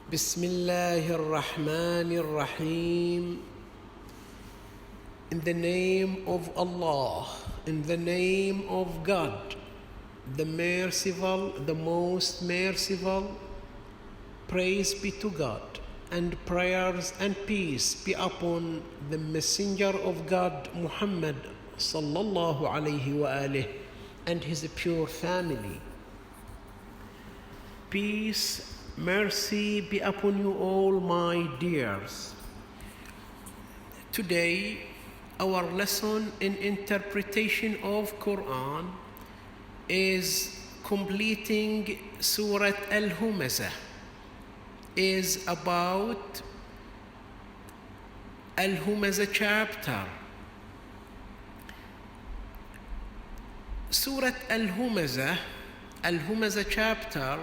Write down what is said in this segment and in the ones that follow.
بسم الله الرحمن الرحيم. In the name of Allah, in the name of God, the merciful, the most merciful. Praise be to God, and prayers and peace be upon the messenger of God, Muhammad sallallahu alayhi wa alihi, and his pure family. Peace, mercy be upon you all, my dears. Today, our lesson in interpretation of Quran is completing Surah Al-Humaza, is about Al-Humaza chapter. Surah Al-Humaza, Al-Humaza chapter,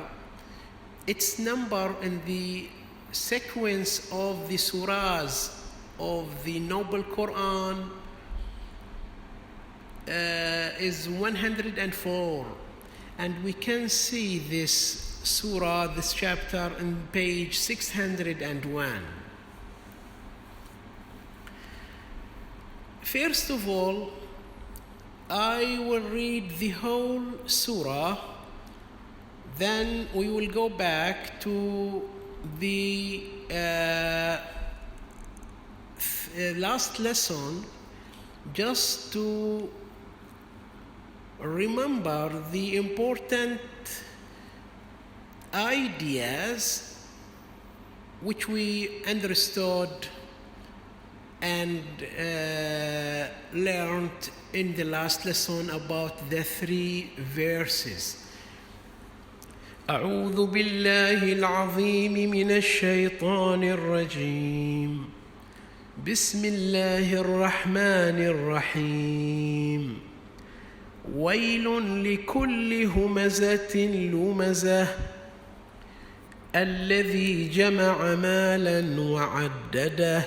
its number in the sequence of the surahs of the Noble Quran is 104, and we can see this surah, this chapter, on page 601. First of all, I will read the whole surah. Then we will go back to the last lesson just to remember the important ideas which we understood and learned in the last lesson about the 3 verses. أعوذ بالله العظيم من الشيطان الرجيم. بسم الله الرحمن الرحيم. ويل لكل همزة لمزة الذي جمع مالا وعدده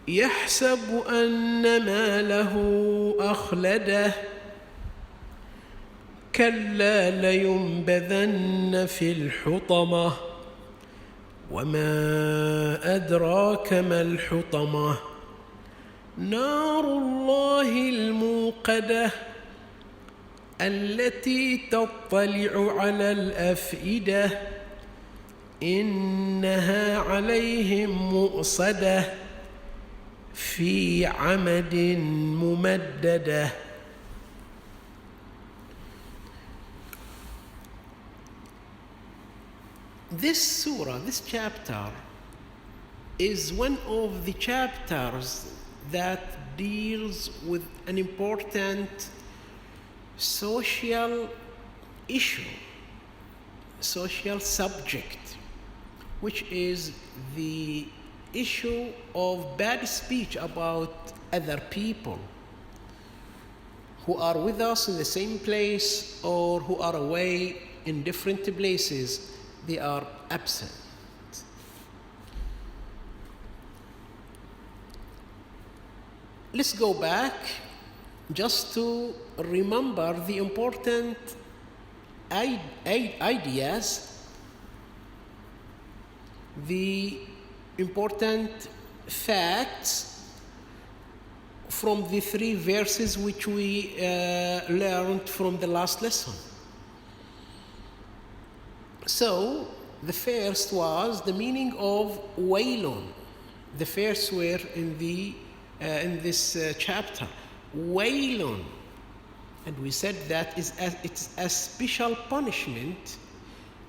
يحسب أن ماله أخلده كلا لينبذن في الحطمة وما أدراك ما الحطمة نار الله الموقدة التي تطلع على الأفئدة إنها عليهم مؤصدة في عمد ممددة. This surah, this chapter, is one of the chapters that deals with an important social issue, social subject, which is the issue of bad speech about other people who are with us in the same place or who are away in different places. They are absent. Let's go back just to remember the important ideas, the important facts from the 3 verses which we learned from the last lesson. So, the first was the meaning of waylun, the first word in this chapter. Waylun, and we said that it's a special punishment.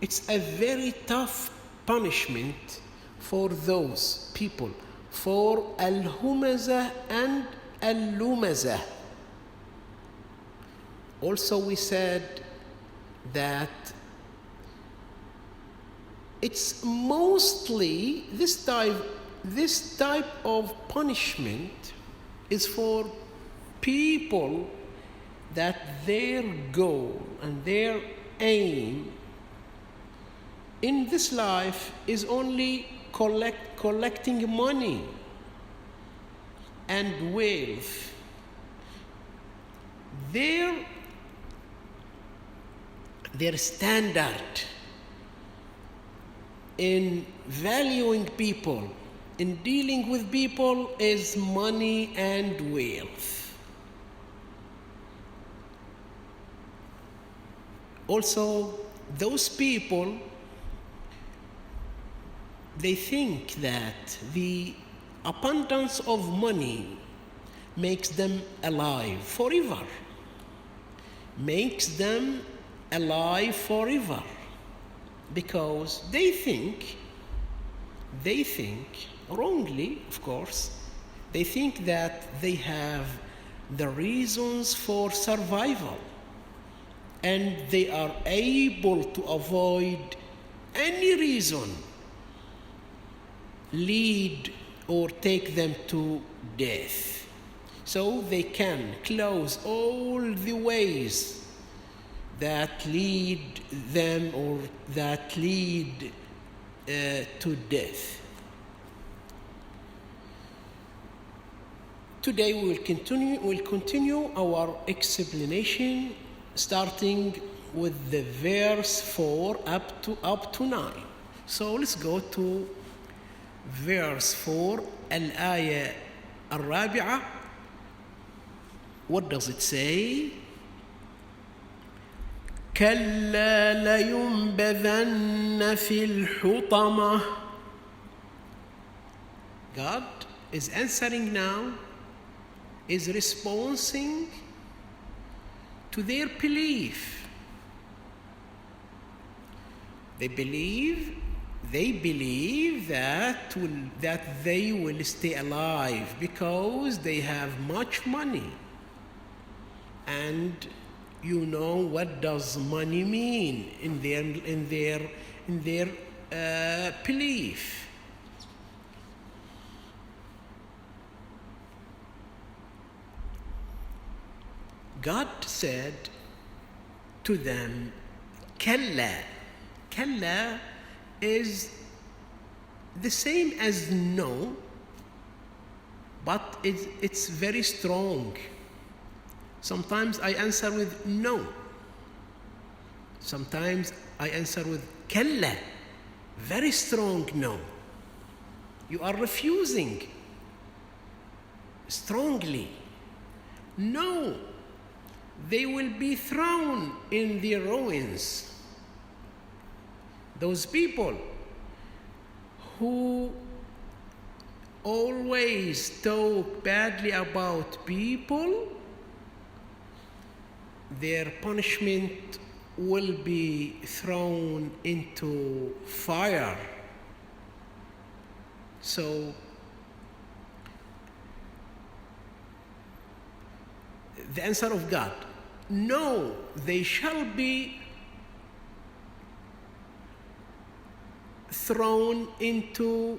It's a very tough punishment for those people, for Al-Humaza and Al-Lumaza. Also, we said that it's mostly this type of punishment is for people that their goal and their aim in this life is only collecting money and wealth. Their standard in valuing people, in dealing with people, is money and wealth. Also, those people, they think that the abundance of money makes them alive forever, makes them alive forever, because they think wrongly, of course, they think that they have the reasons for survival and they are able to avoid any reason lead or take them to death. So they can close all the ways that lead them or that lead to death. Today we'll continue our explanation, starting with the verse 4 up to 9. So let's go to verse 4, الآية الرابعة. What does it say? كلا لينبذن في الحطمة. God is answering now, is responding to their belief. They believe that they will stay alive because they have much money. And you know what does money mean in their belief. God said to them, كلا. كلا is the same as no, but it's very strong. Sometimes I answer with no. Sometimes I answer with كلا, very strong no. You are refusing strongly. No, they will be thrown in the ruins. Those people who always talk badly about people, their punishment will be thrown into fire. So the answer of God, no, they shall be thrown into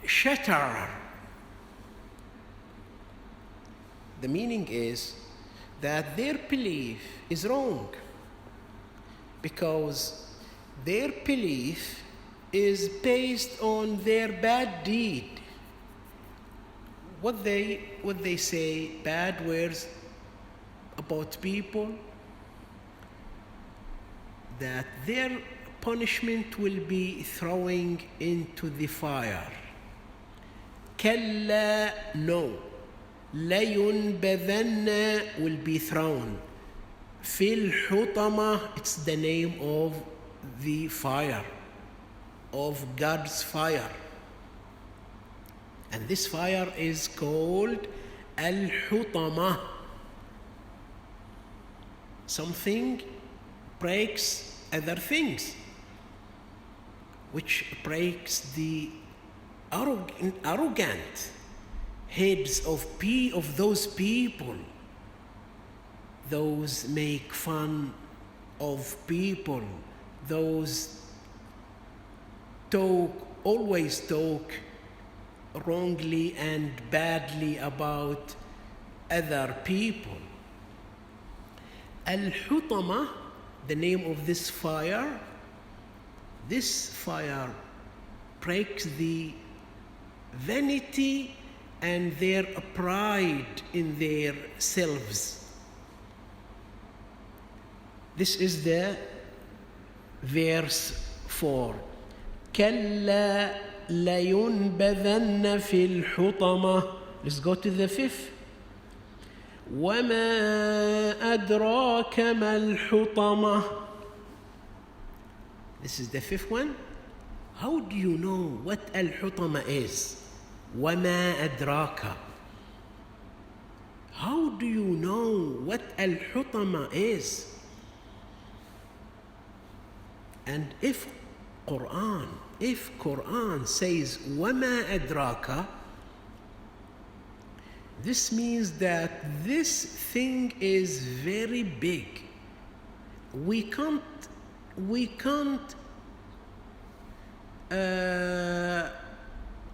shatter. The meaning is that their belief is wrong, because their belief is based on their bad deed. What they say bad words about people, that their punishment will be throwing into the fire. كلا, no. لينبذن will be thrown. في الحطمة, it's the name of the fire, of God's fire. And this fire is called Al-Humaza. Something breaks other things, which breaks the arrogant heads of those people. Those make fun of people. Those always talk wrongly and badly about other people. Al-Humaza, the name of this fire. This fire breaks the vanity and their pride in their selves. This is the verse 4. كلا لينبذن في الحطمة. Let's go to the fifth. وما أدراك ما الحطمة. This is the fifth one. How do you know what Al-Hutama is? وما أدراك. How do you know what Al-Hutama is? And if Quran says وما أدراك, this means that this thing is very big. We can't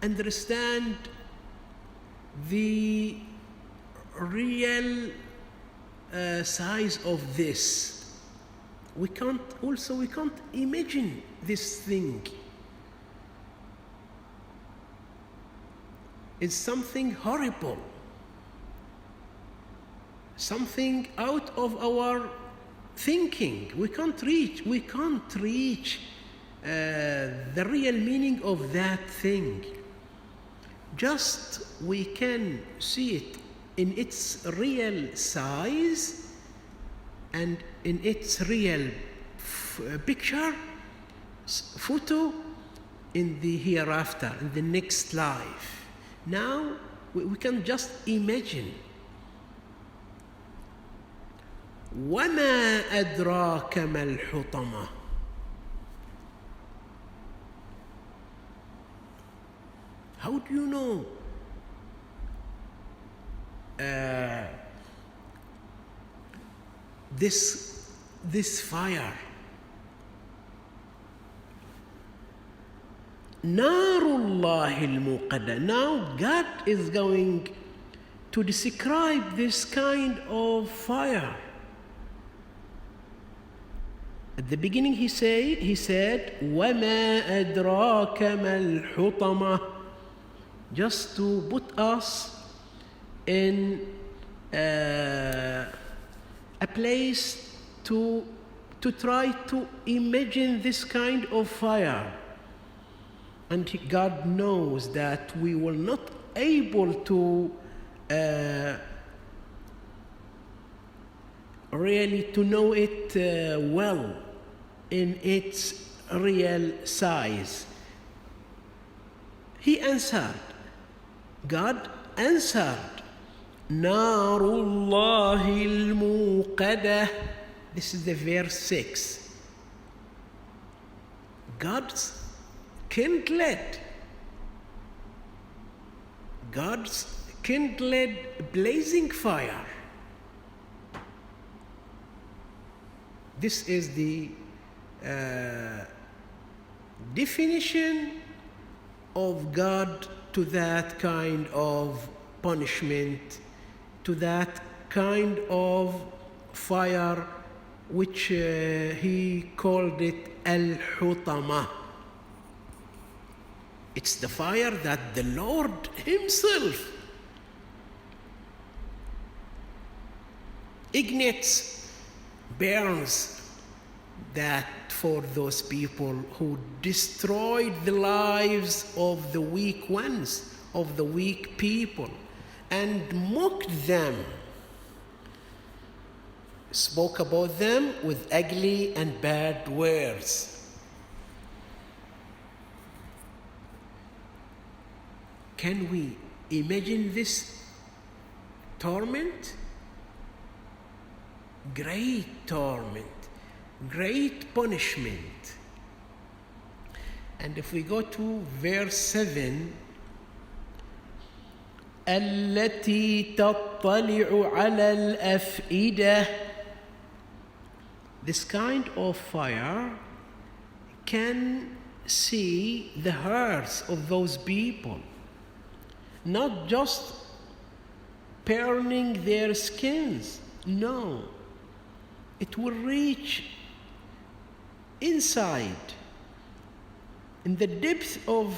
understand the real size of this. We can't imagine this thing. It's something horrible, something out of our thinking. We can't reach the real meaning of that thing. Just we can see it in its real size and in its real picture, photo, in the hereafter, in the next life. Now we can just imagine. وما أدراك ما الحطمة. How do you know this fire? Narullah al-Muqadda. Now God is going to describe this kind of fire. At the beginning he said وَمَا أَدْرَاكَ مَا الْحُطَمَةِ, just to put us in a place to try to imagine this kind of fire. And God knows that we will not able to really to know it well in its real size. He answered, God answered, Narullahi al-Muqaddah. This is the verse 6. God's kindled blazing fire. This is the definition of God to that kind of punishment, to that kind of fire, which he called it Al-Hutama. It's the fire that the Lord himself ignites, burns, that for those people who destroyed the lives of the weak ones, of the weak people, and mocked them, spoke about them with ugly and bad words. Can we imagine this torment? Great torment, great punishment. And if we go to verse 7, التي تطلع على الأفئدة. This kind of fire can see the hearts of those people, not just burning their skins. No, it will reach inside, in the depth of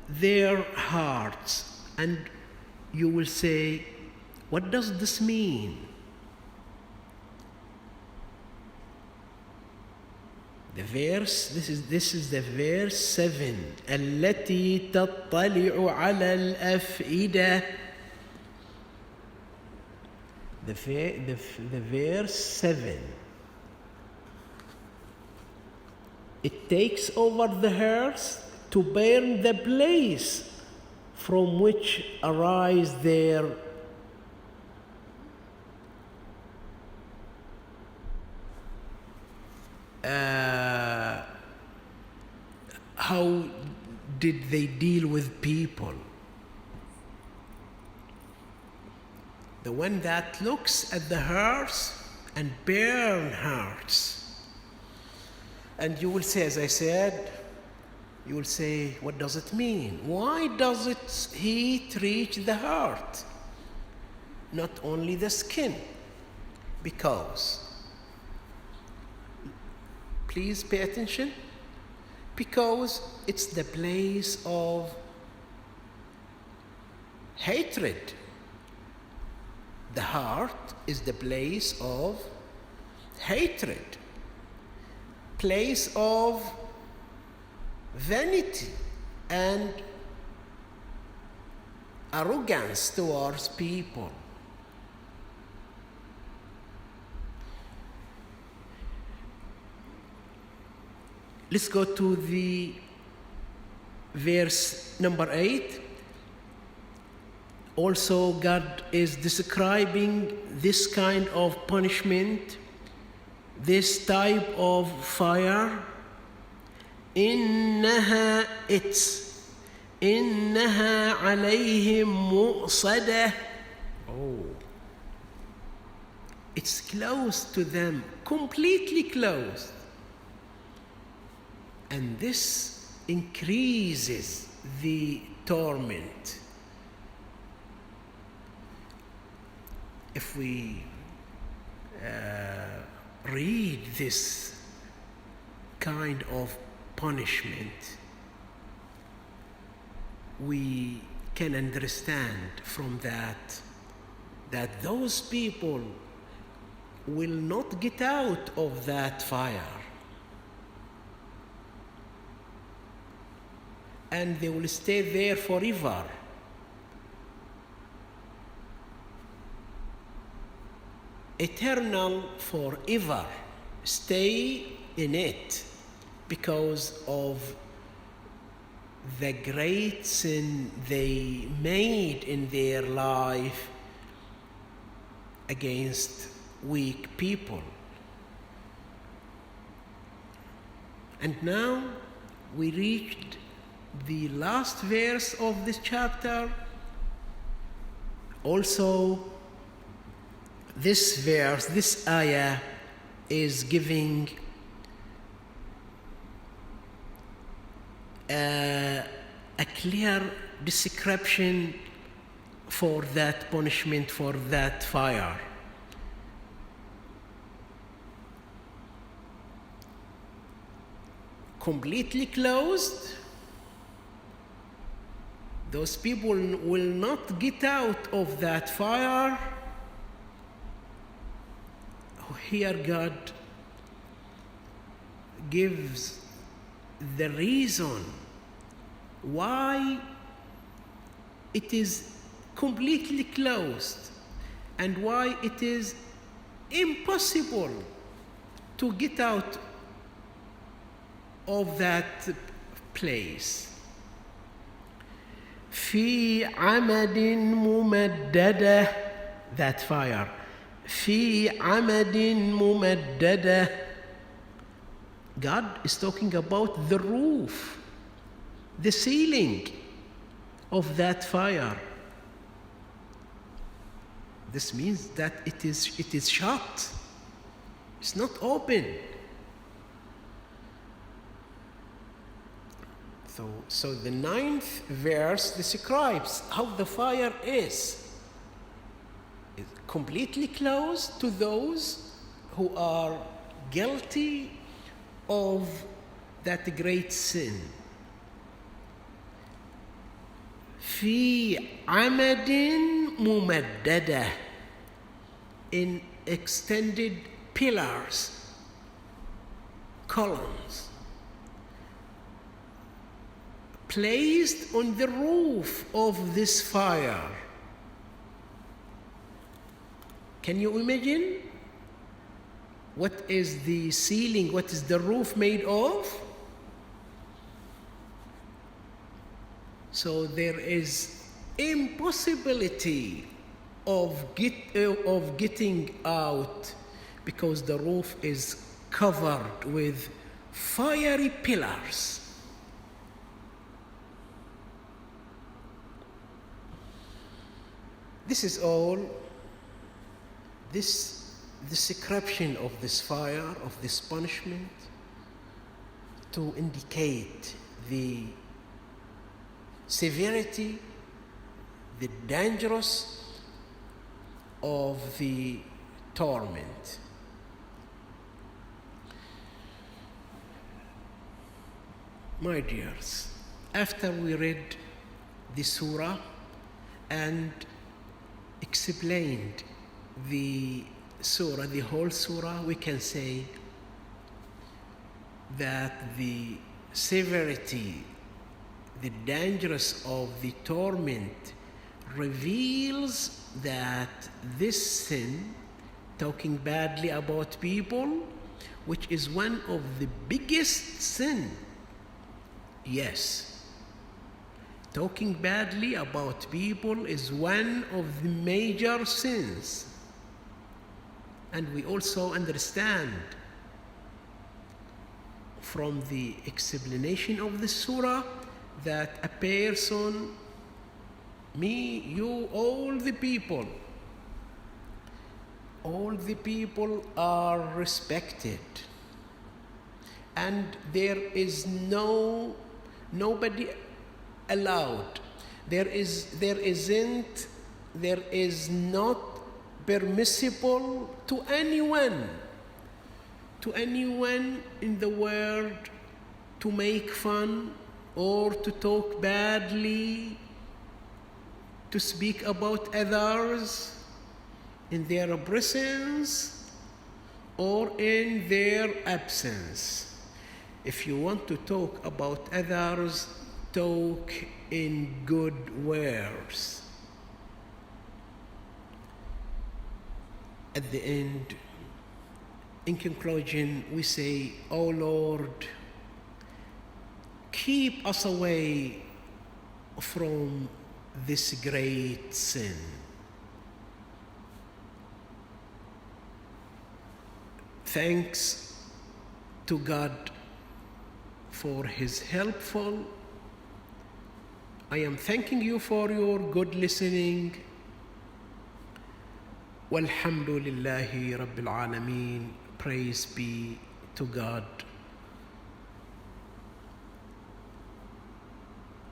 their hearts. And you will say, what does this mean? The verse, this is the verse 7. التي تطلع على الأفئدة. The verse 7. It takes over the hearth to burn the place from which arise their how did they deal with people? The one that looks at the hearts and burn hearts. And you will say, as I said, you will say, what does it mean? Why does it heat reach the heart? Not only the skin. Because, please pay attention, because it's the place of hatred. The heart is the place of hatred, place of vanity and arrogance towards people. Let's go to the verse number 8. Also, God is describing this kind of punishment, this type of fire. إنها عليهم مؤصدة. It's close to them, completely closed. And this increases the torment. If we read this kind of punishment, we can understand from that those people will not get out of that fire. And they will stay there forever. Eternal forever. Stay in it because of the great sin they made in their life against weak people. And now we reached the last verse of this chapter. Also, this verse, this ayah, is giving a clear description for that punishment, for that fire. Completely closed. Those people will not get out of that fire. Here God gives the reason why it is completely closed and why it is impossible to get out of that place. في عمد ممددة, that fire. في عمد ممددة. God is talking about the roof, the ceiling of that fire. This means that it is shut. It's not open. So the 9th verse describes how the fire is. It's completely closed to those who are guilty of that great sin. في عمد ممددة, in extended pillars, columns placed on the roof of this fire. Can you imagine? What is the ceiling, what is the roof made of? So there is impossibility of getting out, because the roof is covered with fiery pillars. This is all, this description of this fire, of this punishment, to indicate the severity, the dangerous of the torment. My dears, after we read the surah and explained the surah, the whole surah, we can say that the severity, the dangers of the torment reveals that this sin, talking badly about people, which is one of the biggest sin. Yes, talking badly about people is one of the major sins. And we also understand from the explanation of the surah that a person, me, you, all the people are respected, and there is nobody allowed. There is not permissible to anyone in the world to make fun or to talk badly, to speak about others in their presence or in their absence. If you want to talk about others, talk in good words. At the end, in conclusion, we say, "O Lord, keep us away from this great sin." Thanks to God for His helpful. I am thanking you for your good listening. Walhamdulillahi Rabbil Alameen. Praise be to God.